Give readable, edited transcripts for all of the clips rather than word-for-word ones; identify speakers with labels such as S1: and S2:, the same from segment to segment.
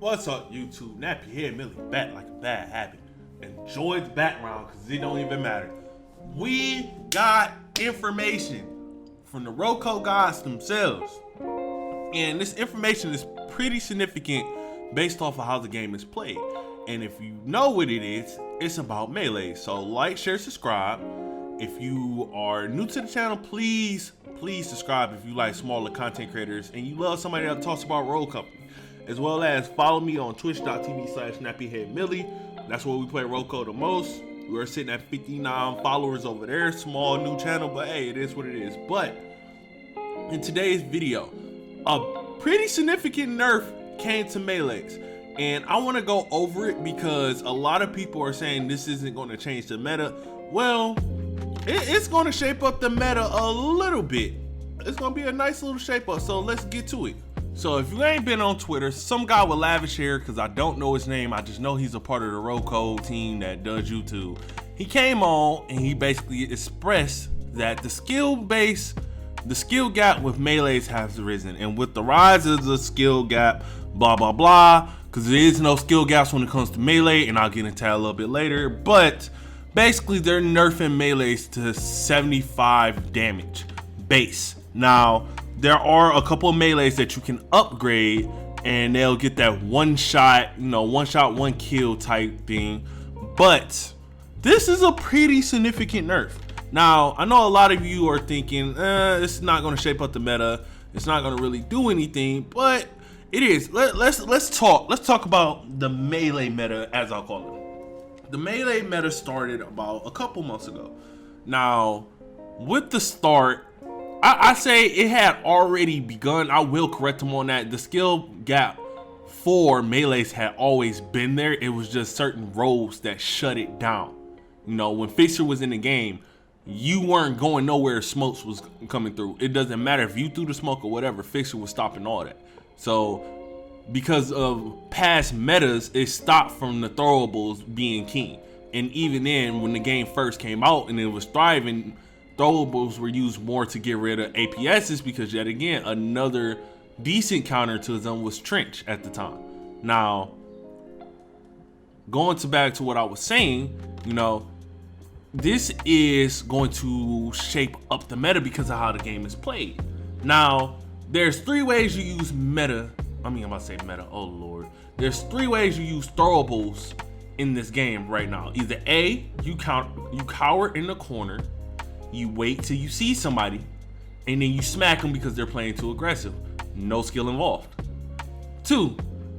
S1: What's up, YouTube? Nappy Head Millie back like a bad habit. Enjoy the background because it don't even matter. We got information from the Roco gods themselves. And this information is pretty significant based off of how the game is played. And if you know what it is, it's about Melee. So like, share, subscribe. If you are new to the channel, please subscribe if you like smaller content creators and you love somebody that talks about Roll Company. As well as follow me on twitch.tv/nappyheadmillie. That's where we play Roco the most. We're sitting at 59 followers over there. Small new channel, but hey, it is what it is. But in today's video, a pretty significant nerf came to Melees. And I want to go over it because a lot of people are saying this isn't going to change the meta. Well, it's going to shape up the meta a little bit. It's going to be a nice little shape up. So let's get to it. So if you ain't been on Twitter, some guy with lavish hair, because I don't know his name, I just know he's a part of the Roco team that does YouTube. He came on and he basically expressed that the skill gap with Melees has risen. And with the rise of the skill gap, blah, blah, blah, because there is no skill gaps when it comes to Melee, and I'll get into that a little bit later. But basically, they're nerfing Melees to 75 damage base. Now, there are a couple of Melees that you can upgrade and they'll get that one shot, one kill type thing. But this is a pretty significant nerf. Now, I know a lot of you are thinking, it's not going to shape up the meta. It's not going to really do anything, but it is. Let's talk about the Melee meta, as I'll call it. The Melee meta started about a couple months ago. Now, with the start, I say it had already begun. I will correct him on that. The skill gap for Melees had always been there. It was just certain roles that shut it down. When Fixer was in the game, you weren't going nowhere if smokes was coming through. It doesn't matter if you threw the smoke or whatever, Fixer was stopping all that. So because of past metas, it stopped from the throwables being king. And even then, when the game first came out and it was thriving, throwables were used more to get rid of APSs because, yet again, another decent counter to them was Trench at the time. Now, going back to what I was saying, this is going to shape up the meta because of how the game is played. Now, there's three ways you use meta. I'm about to say meta. Oh, Lord. There's three ways you use throwables in this game right now. Either A, you cower in the corner. You wait till you see somebody, and then you smack them because they're playing too aggressive. No skill involved. 2,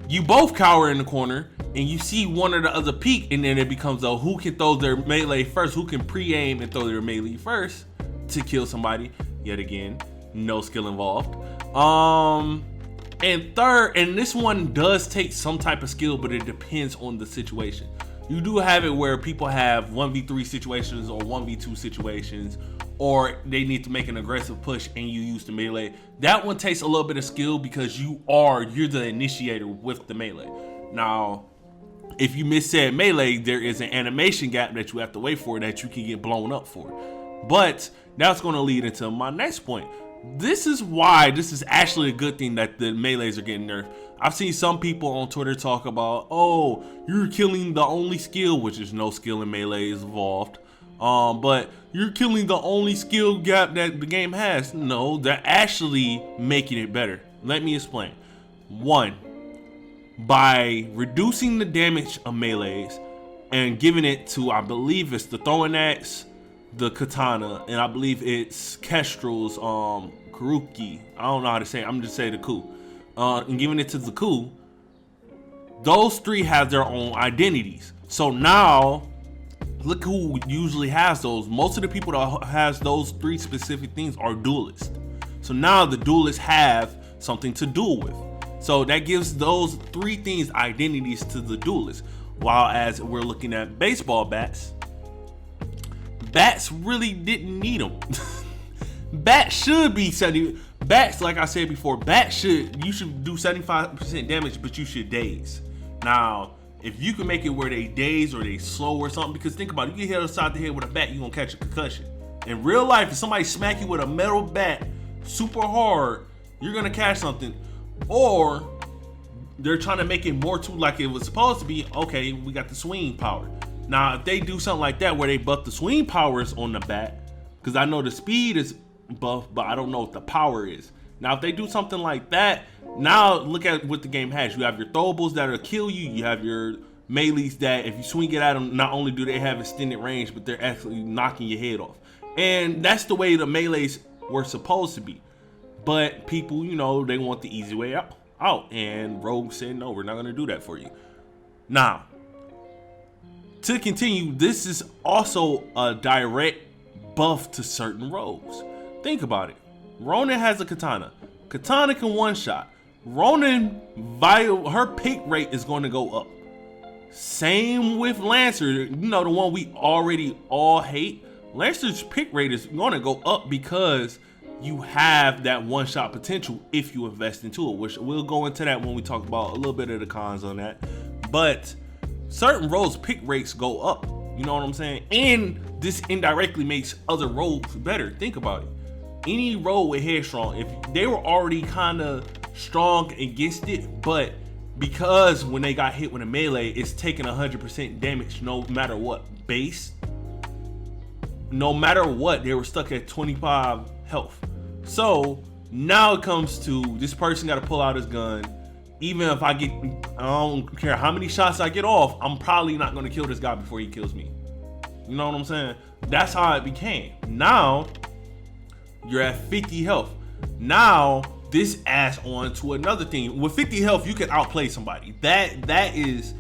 S1: you both cower in the corner, and you see one or the other peek, and then it becomes a who can throw their melee first, who can pre-aim and throw their melee first to kill somebody. Yet again, no skill involved. And third, and this one does take some type of skill, but it depends on the situation. You do have it where people have 1v3 situations or 1v2 situations, or they need to make an aggressive push and you use the melee. That one takes a little bit of skill because you're the initiator with the melee. Now, if you miss said melee, there is an animation gap that you have to wait for that you can get blown up for. But that's going to lead into my next point. This is why this is actually a good thing that the melees are getting nerfed. I've seen some people on Twitter talk about, oh, you're killing the only skill, which is no skill in melee is involved. But you're killing the only skill gap that the game has. No, they're actually making it better. Let me explain. 1, by reducing the damage of melees and giving it to, I believe it's the throwing axe, the katana, and I believe it's Kestrel's Kuruki. I don't know how to say it. I'm just saying the Ku. And giving it to the Ku. Those three have their own identities. So now, look who usually has those. Most of the people that has those three specific things are duelists. So now the duelists have something to duel with. So that gives those three things identities to the duelists. While as we're looking at baseball bats, bats really didn't need them. Bats should be 70. Bats, like I said before, you should do 75% damage, but you should daze. Now, if you can make it where they daze or they slow or something, because think about it, you get hit upside the head with a bat, you're gonna catch a concussion. In real life, if somebody smack you with a metal bat super hard, you're gonna catch something. Or they're trying to make it more to like it was supposed to be. Okay, we got the swing power. Now, if they do something like that where they buff the swing powers on the bat, because I know the speed is buff, but I don't know what the power is. Now, if they do something like that, now look at what the game has. You have your throwables that'll kill you. You have your melees that if you swing it at them, not only do they have extended range, but they're actually knocking your head off. And that's the way the melees were supposed to be. But people, you know, they want the easy way out. And Rogue said, no, we're not going to do that for you. Now, to continue, this is also a direct buff to certain rogues. Think about it. Ronin has a katana. Katana can one-shot. Ronin, her pick rate is going to go up. Same with Lancer, you know, the one we already all hate. Lancer's pick rate is going to go up because you have that one-shot potential if you invest into it, which we'll go into that when we talk about a little bit of the cons on that. But certain roles pick rates go up, you know what I'm saying? And this indirectly makes other roles better. Think about it. Any role with Headstrong, if they were already kind of strong against it, but because when they got hit with a melee, it's taking 100% damage no matter what. Base, no matter what, they were stuck at 25 health. So now it comes to this person got to pull out his gun. Even if I don't care how many shots I get off, I'm probably not going to kill this guy before he kills me. You know what I'm saying? That's how it became. Now you're at 50 health. Now this adds on to another thing. With 50 health, you can outplay somebody. That is,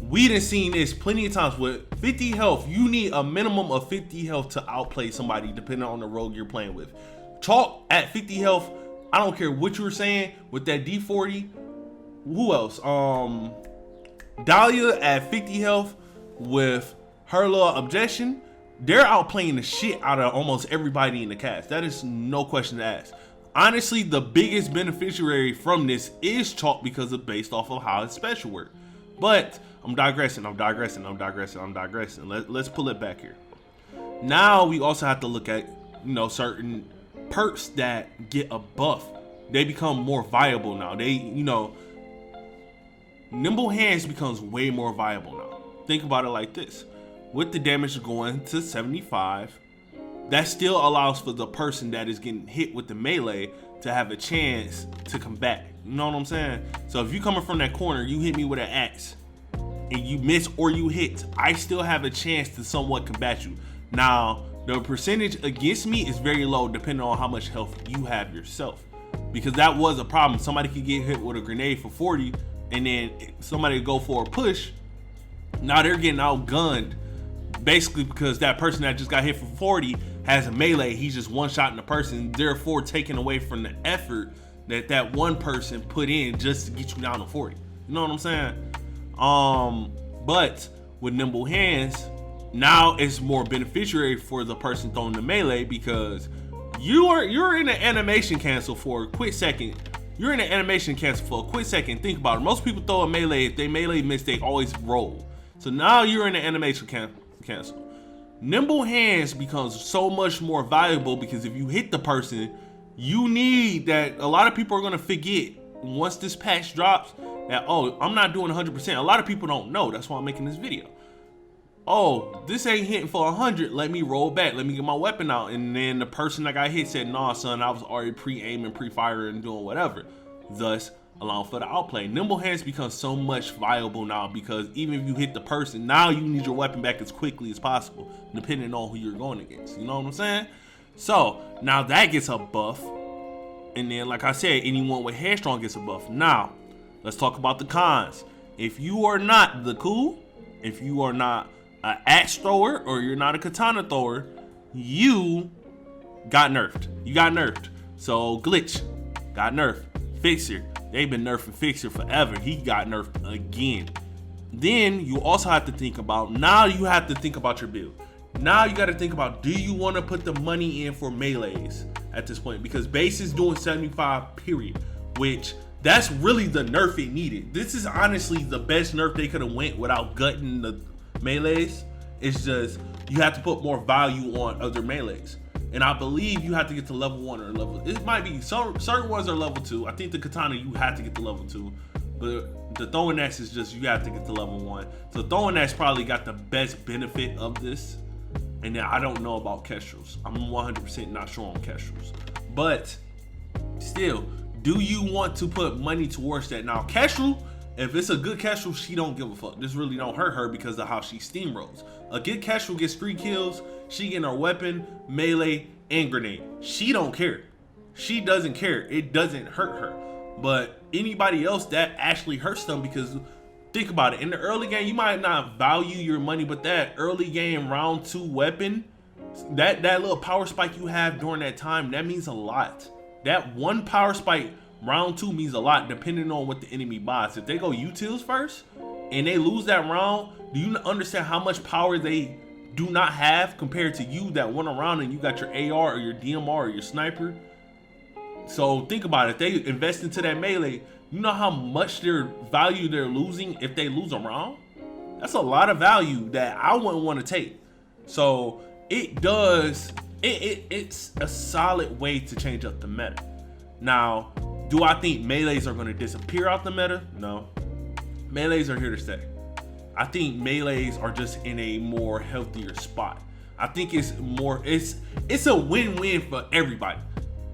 S1: we done seen this plenty of times. With 50 health, you need a minimum of 50 health to outplay somebody, depending on the rogue you're playing with. Chalk at 50 health, I don't care what you were saying with that D40. Who else? Dahlia at 50 health with her little objection. They're outplaying the shit out of almost everybody in the cast. That is no question to ask. Honestly, the biggest beneficiary from this is Chalk because it's based off of how his special work. But I'm digressing. Let's pull it back here. Now we also have to look at, you know, certain perks that get a buff. They become more viable now. They, you know, Nimble Hands becomes way more viable now. Think about it like this. With the damage going to 75, that still allows for the person that is getting hit with the melee to have a chance to come back. You know what I'm saying? So if you coming from that corner, you hit me with an axe and you miss or you hit, I still have a chance to somewhat combat you. Now, the percentage against me is very low depending on how much health you have yourself. Because that was a problem. Somebody could get hit with a grenade for 40 and then somebody would go for a push. Now they're getting outgunned basically because that person that just got hit for 40 has a melee. He's just one-shotting the person, therefore taking away from the effort that one person put in just to get you down to 40. You know what I'm saying? But with Nimble Hands, now it's more beneficiary for the person throwing the melee because you're in an animation cancel for a quick second. You're in an animation cancel for a quick second. Think about it. Most people throw a melee. If they melee miss, they always roll. So now you're in an animation cancel. Nimble Hands becomes so much more valuable because if you hit the person, you need that. A lot of people are going to forget once this patch drops that, oh, I'm not doing 100%. A lot of people don't know. That's why I'm making this video. Oh, this ain't hitting for 100. Let me roll back. Let me get my weapon out. And then the person that got hit said, nah, son, I was already pre-aiming, pre-firing, and doing whatever. Thus, allowing for the outplay. Nimble Hands becomes so much viable now because even if you hit the person, now you need your weapon back as quickly as possible, depending on who you're going against. You know what I'm saying? So, now that gets a buff. And then, like I said, anyone with Headstrong gets a buff. Now, let's talk about the cons. If you are not the cool, if you are not an axe thrower, or you're not a katana thrower, you got nerfed. You got nerfed. So Glitch got nerfed. Fixer, they've been nerfing Fixer forever. He got nerfed again. Then you also have to think about, now you have to think about your build. Now you got to think about, do you want to put the money in for melees at this point? Because base is doing 75 period, which that's really the nerf it needed. This is honestly the best nerf they could have went without gutting the melees. It's just you have to put more value on other melees, and I believe you have to get to level 1 or level. It might be certain ones are level 2. I think the katana you have to get to level 2. but the throwing axe is just, you have to get to level 1. So throwing axe probably got the best benefit of this. And then I don't know about kestrels. I'm 100% not sure on kestrels. But still, do you want to put money towards that? Now, kestrel, if it's a good kestrel, she don't give a fuck. This really don't hurt her because of how she steamrolls. A good kestrel gets 3 kills. She getting her weapon, melee, and grenade. She don't care. She doesn't care. It doesn't hurt her. But anybody else, that actually hurts them, because think about it. In the early game, you might not value your money, but that early game round 2 weapon, that little power spike you have during that time, that means a lot. That one power spike round 2 means a lot, depending on what the enemy buys. If they go utils first and they lose that round, do you understand how much power they do not have compared to you that went around and you got your AR or your DMR or your sniper? So think about it. If they invest into that melee, you know how much their value they're losing if they lose a round? That's a lot of value that I wouldn't want to take. So it does, it's a solid way to change up the meta. Now, do I think melees are going to disappear out the meta? No. Melees are here to stay. I think melees are just in a more healthier spot. I think it's a win-win for everybody.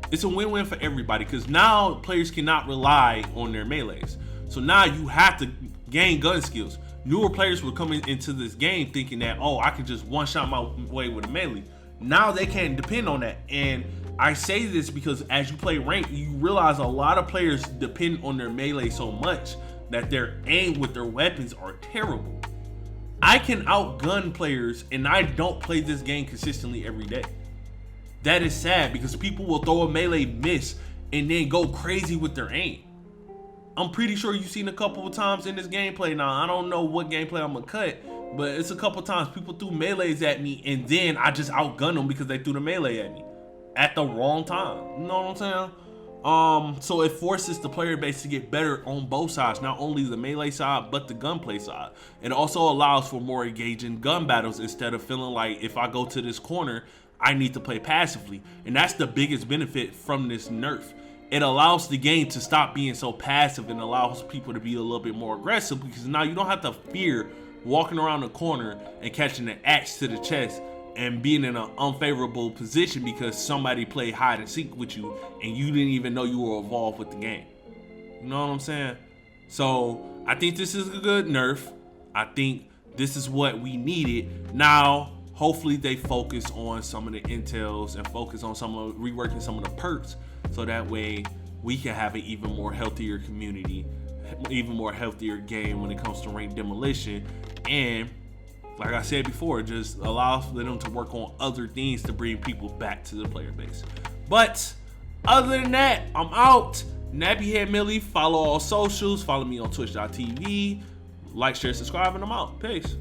S1: It's a win-win for everybody, because now players cannot rely on their melees. So now you have to gain gun skills. Newer players were coming into this game thinking that, oh, I can just one-shot my way with a melee. Now they can't depend on that. And I say this because as you play ranked, you realize a lot of players depend on their melee so much that their aim with their weapons are terrible. I can outgun players, and I don't play this game consistently every day. That is sad, because people will throw a melee miss and then go crazy with their aim. I'm pretty sure you've seen a couple of times in this gameplay. Now, I don't know what gameplay I'm gonna cut, but it's a couple of times people threw melees at me and then I just outgunned them because they threw the melee at me at the wrong time. You know what I'm saying? So it forces the player base to get better on both sides, not only the melee side, but the gunplay side. It also allows for more engaging gun battles instead of feeling like if I go to this corner, I need to play passively. And that's the biggest benefit from this nerf. It allows the game to stop being so passive and allows people to be a little bit more aggressive, because now you don't have to fear walking around the corner and catching an axe to the chest and being in an unfavorable position because somebody played hide and seek with you and you didn't even know you were involved with the game. You know what I'm saying? So I think this is a good nerf. I think this is what we needed. Now, hopefully they focus on some of the intels and focus on reworking some of the perks, so that way we can have an even more healthier community, even more healthier game when it comes to ranked demolition. And like I said before, just allows them to work on other things to bring people back to the player base. But other than that, I'm out. Nappyhead Millie, follow all socials, follow me on twitch.tv, like, share, subscribe, and I'm out. Peace.